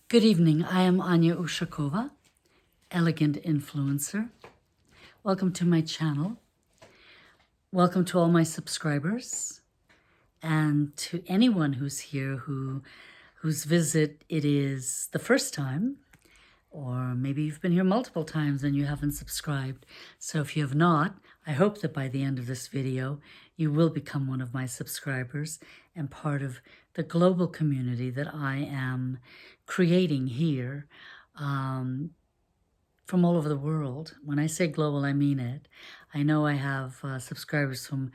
Good evening. I am ANYA USHAKOVA, Elegant Influencer. Welcome to my channel. Welcome to all my subscribers and to anyone who's here whose visit it is the first time, or maybe you've been here multiple times and you haven't subscribed. So if you have not, I hope that by the end of this video, you will become one of my subscribers and part of the global community that I am creating here from all over the world. When I say global, I mean it. I know I have subscribers from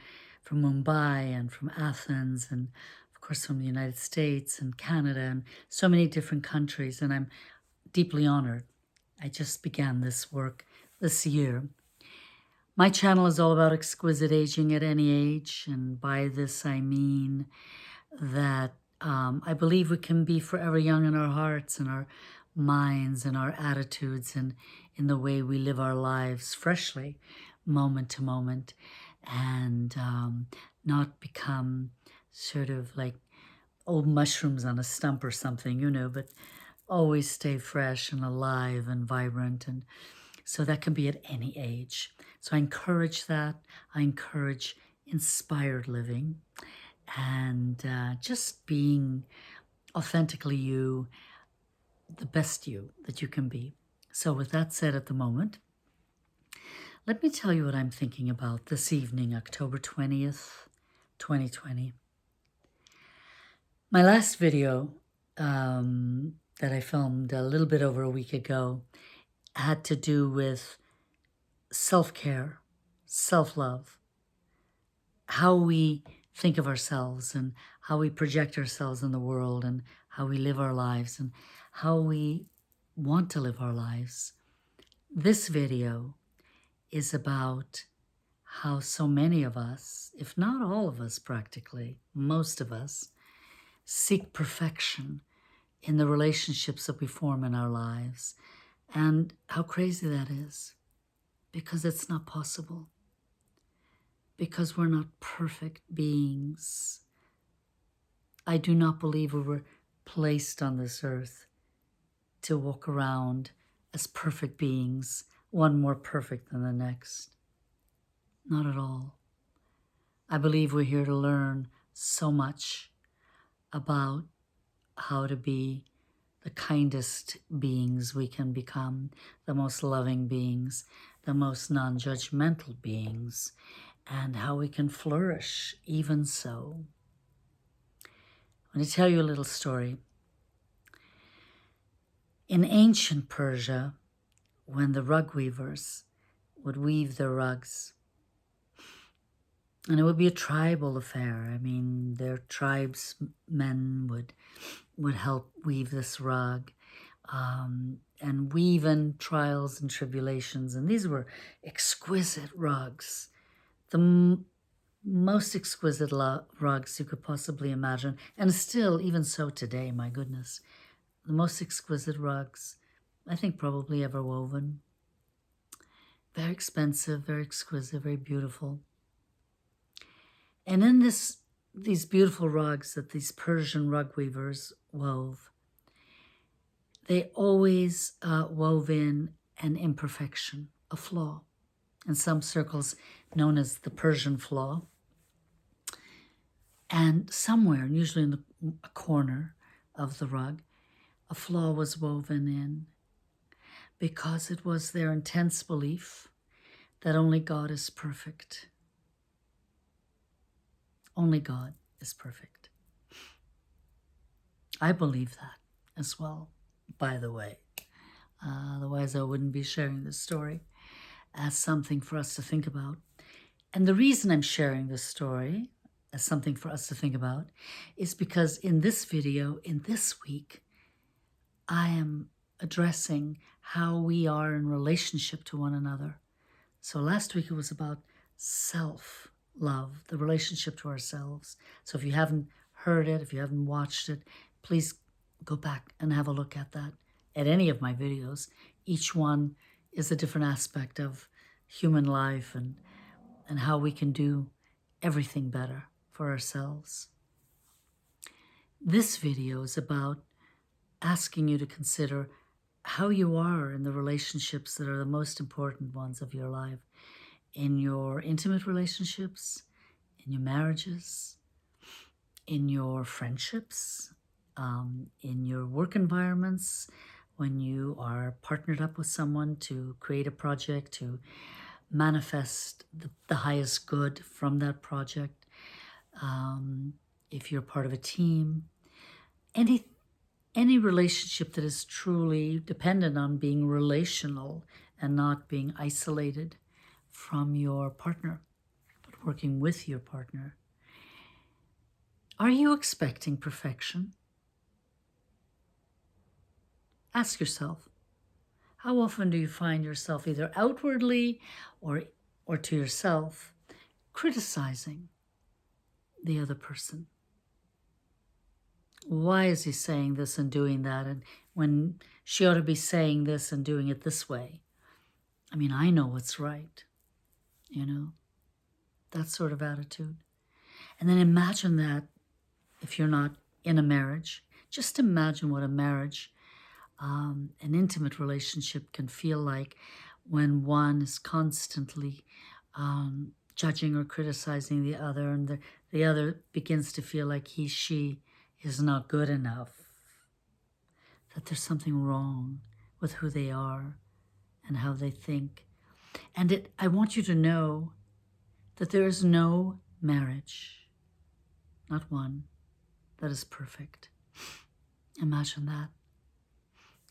Mumbai and from Athens and of course from the United States and Canada and so many different countries, and I'm deeply honored. I just began this work this year. My channel is all about exquisite aging at any age, and by this I mean that I believe we can be forever young in our hearts and our minds and our attitudes and in the way we live our lives freshly, moment to moment, and not become sort of like old mushrooms on a stump or something, you know, but always stay fresh and alive and vibrant. And so that can be at any age. So I encourage that. I encourage inspired living and just being authentically you, the best you that you can be. So with that said at the moment, let me tell you what I'm thinking about this evening, October 20th, 2020. My last video that I filmed a little bit over a week ago had to do with self-care, self-love, how we think of ourselves and how we project ourselves in the world and how we live our lives and how we want to live our lives. This video is about how so many of us, if not all of us practically, most of us, seek perfection in the relationships that we form in our lives, and how crazy that is, because it's not possible. Because we're not perfect beings. I do not believe we were placed on this earth to walk around as perfect beings, one more perfect than the next. Not at all. I believe we're here to learn so much about how to be the kindest beings we can become, the most loving beings, the most non-judgmental beings, and how we can flourish even so. I'm going to tell you a little story. In ancient Persia, when the rug weavers would weave their rugs, and it would be a tribal affair. I mean, their tribesmen would help weave this rug and weave in trials and tribulations. And these were exquisite rugs, the most exquisite rugs you could possibly imagine. And still, even so today, my goodness, the most exquisite rugs, I think probably ever woven. Very expensive, very exquisite, very beautiful. And in these beautiful rugs that these Persian rug weavers wove, they always wove in an imperfection, a flaw, in some circles known as the Persian Flaw. And somewhere, usually in a corner of the rug, a flaw was woven in, because it was their intense belief that only God is perfect. Only God is perfect. I believe that as well, by the way. Otherwise, I wouldn't be sharing this story as something for us to think about. And the reason I'm sharing this story as something for us to think about is because in this video, in this week, I am addressing how we are in relationship to one another. So last week it was about self-love, the relationship to ourselves. So if you haven't heard it, if you haven't watched it, please go back and have a look at that, at any of my videos. Each one is a different aspect of human life and how we can do everything better for ourselves. This video is about asking you to consider how you are in the relationships that are the most important ones of your life, in your intimate relationships, in your marriages, in your friendships, in your work environments, when you are partnered up with someone to create a project, to manifest the highest good from that project, if you're part of a team, any relationship that is truly dependent on being relational and not being isolated from your partner, but working with your partner. Are you expecting perfection? Ask yourself, how often do you find yourself either outwardly or to yourself criticizing the other person? Why is he saying this and doing that? And when she ought to be saying this and doing it this way. I mean, I know what's right, that sort of attitude. And then imagine that if you're not in a marriage, just imagine what a marriage, an intimate relationship can feel like when one is constantly judging or criticizing the other, and the other begins to feel like she is not good enough, that there's something wrong with who they are and how they think. And I want you to know that there is no marriage, not one, that is perfect. Imagine that.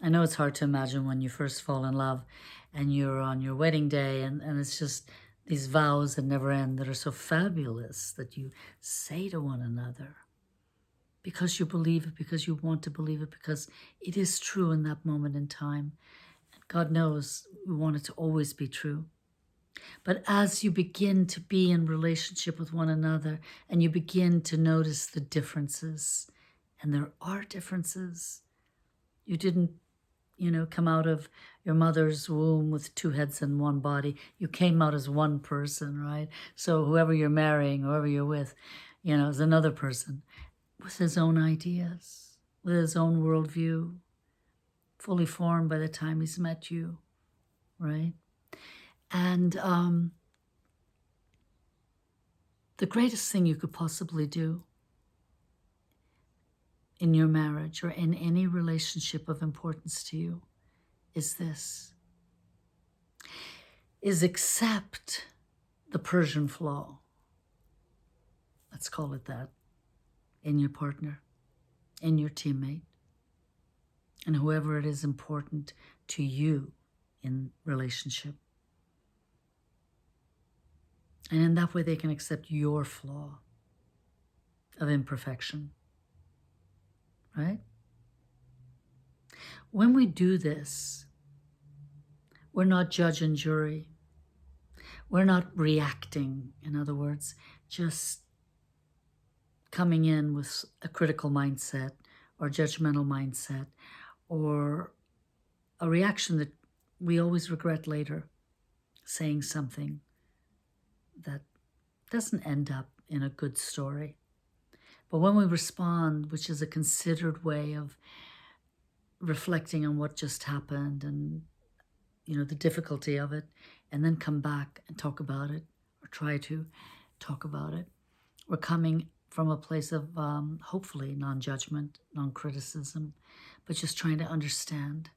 I know it's hard to imagine when you first fall in love and you're on your wedding day and it's just these vows that never end that are so fabulous that you say to one another because you believe it, because you want to believe it, because it is true in that moment in time. And God knows we want it to always be true. But as you begin to be in relationship with one another and you begin to notice the differences, and there are differences, you didn't, come out of your mother's womb with two heads and one body. You came out as one person, right? So whoever you're marrying, whoever you're with, is another person with his own ideas, with his own worldview, fully formed by the time he's met you, right? And the greatest thing you could possibly do in your marriage or in any relationship of importance to you is this, is accept the Persian flaw. Let's call it that, in your partner, in your teammate, and whoever it is important to you in relationship. And in that way, they can accept your flaw of imperfection, right? When we do this, we're not judge and jury. We're not reacting, in other words, just coming in with a critical mindset or judgmental mindset or a reaction that we always regret later, saying something that doesn't end up in a good story. But when we respond, which is a considered way of reflecting on what just happened and, the difficulty of it, and then come back and talk about it or try to talk about it, we're coming from a place of hopefully non-judgment, non-criticism, but just trying to understand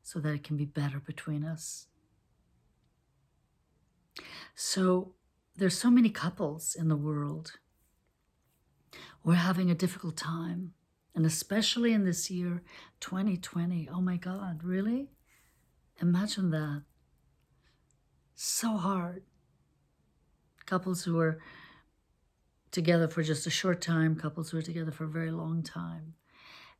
so that it can be better between us. So there's so many couples in the world who are having a difficult time, and especially in this year, 2020. Oh my God, really? Imagine that. So hard. Couples who are together for just a short time, couples who are together for a very long time.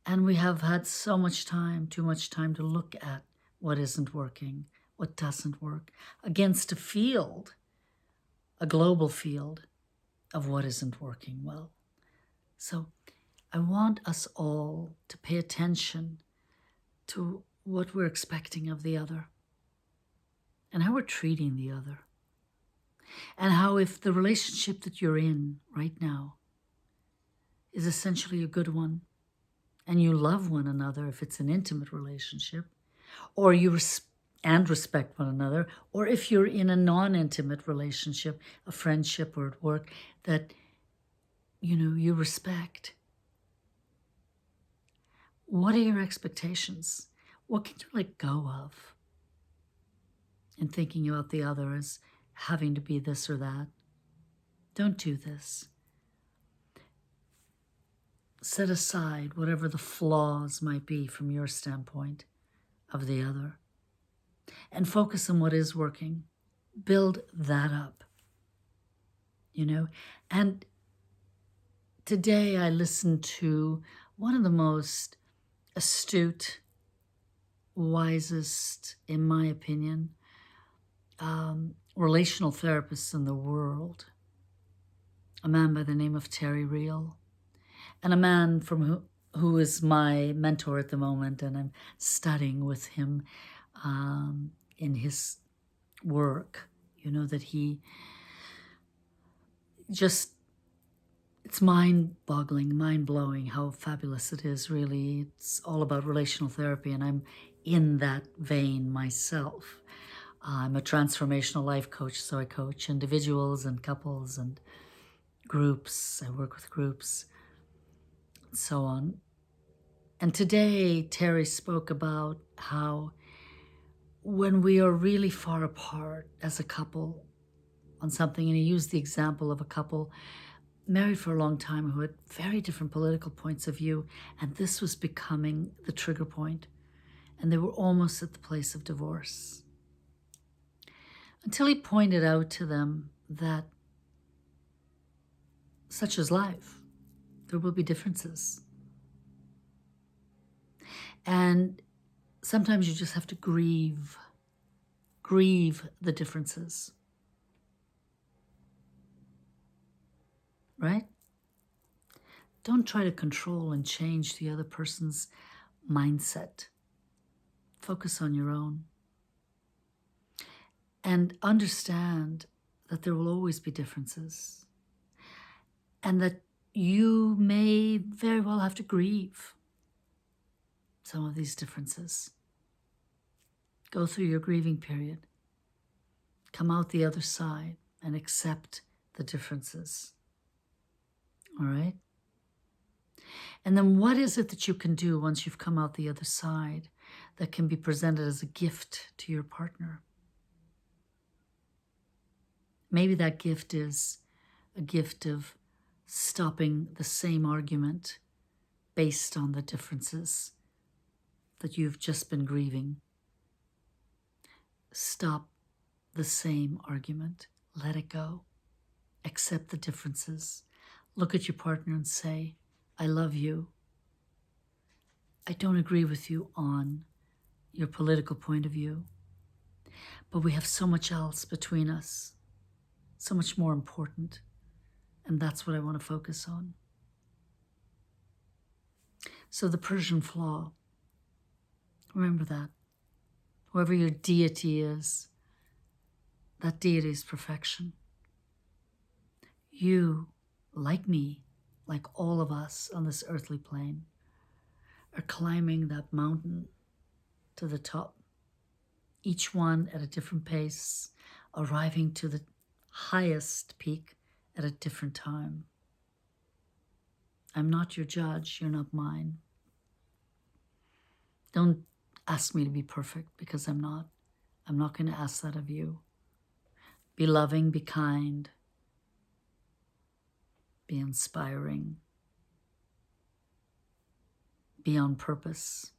And we have had so much time, too much time to look at what isn't working, what doesn't work, against a field, a global field of what isn't working well. So I want us all to pay attention to what we're expecting of the other and how we're treating the other. And how if the relationship that you're in right now is essentially a good one, and you love one another if it's an intimate relationship, or you respect one another, or if you're in a non-intimate relationship, a friendship or at work, that you respect. What are your expectations? What can you let go of in thinking about the other as having to be this or that? Don't do this. Set aside whatever the flaws might be from your standpoint of the other and focus on what is working. Build that up, And today I listened to one of the most astute, wisest, in my opinion, relational therapists in the world, a man by the name of Terry Real, and a man who is my mentor at the moment, and I'm studying with him in his work, that he just, it's mind-boggling, mind-blowing how fabulous it is, really. It's all about relational therapy, and I'm in that vein myself. I'm a transformational life coach, so I coach individuals and couples and groups. I work with groups and so on. And today, Terry spoke about how when we are really far apart as a couple on something, and he used the example of a couple married for a long time who had very different political points of view, and this was becoming the trigger point, and they were almost at the place of divorce. Until he pointed out to them that such is life. There will be differences. And sometimes you just have to grieve the differences. Right? Don't try to control and change the other person's mindset. Focus on your own. And understand that there will always be differences. And that you may very well have to grieve some of these differences. Go through your grieving period. Come out the other side and accept the differences. All right? And then what is it that you can do once you've come out the other side that can be presented as a gift to your partner? Maybe that gift is a gift of stopping the same argument based on the differences that you've just been grieving. Stop the same argument. Let it go. Accept the differences. Look at your partner and say, I love you. I don't agree with you on your political point of view, but we have so much else between us, so much more important, and that's what I want to focus on. So the Persian Flaw, remember that. Whoever your deity is, that deity is perfection. You, like me, like all of us on this earthly plane, are climbing that mountain to the top, each one at a different pace, arriving to the highest peak at a different time. I'm not your judge, you're not mine. Don't ask me to be perfect, because I'm not. I'm not going to ask that of you. Be loving, be kind, be inspiring, be on purpose,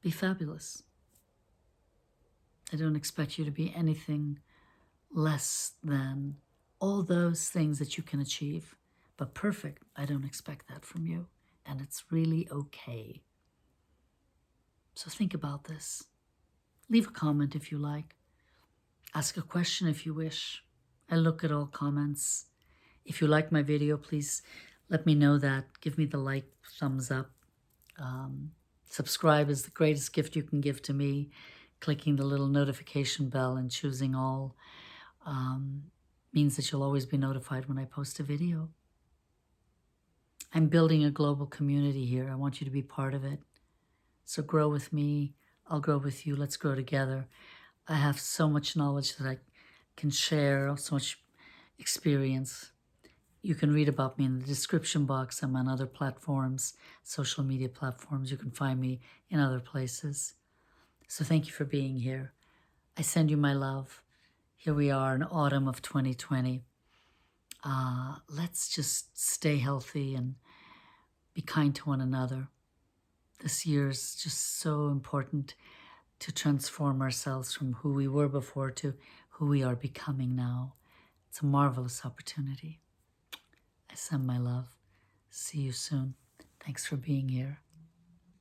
be fabulous. I don't expect you to be anything less than all those things that you can achieve. But perfect, I don't expect that from you. And it's really okay. So think about this. Leave a comment if you like. Ask a question if you wish. I look at all comments. If you like my video, please let me know that. Give me the like, thumbs up. Subscribe is the greatest gift you can give to me. Clicking the little notification bell and choosing all means that you'll always be notified when I post a video. I'm building a global community here. I want you to be part of it. So grow with me. I'll grow with you. Let's grow together. I have so much knowledge that I can share, so much experience. You can read about me in the description box. I'm on other platforms, social media platforms. You can find me in other places. So thank you for being here. I send you my love. Here we are in autumn of 2020. Let's just stay healthy and be kind to one another. This year is just so important to transform ourselves from who we were before to who we are becoming now. It's a marvelous opportunity. I send my love. See you soon. Thanks for being here.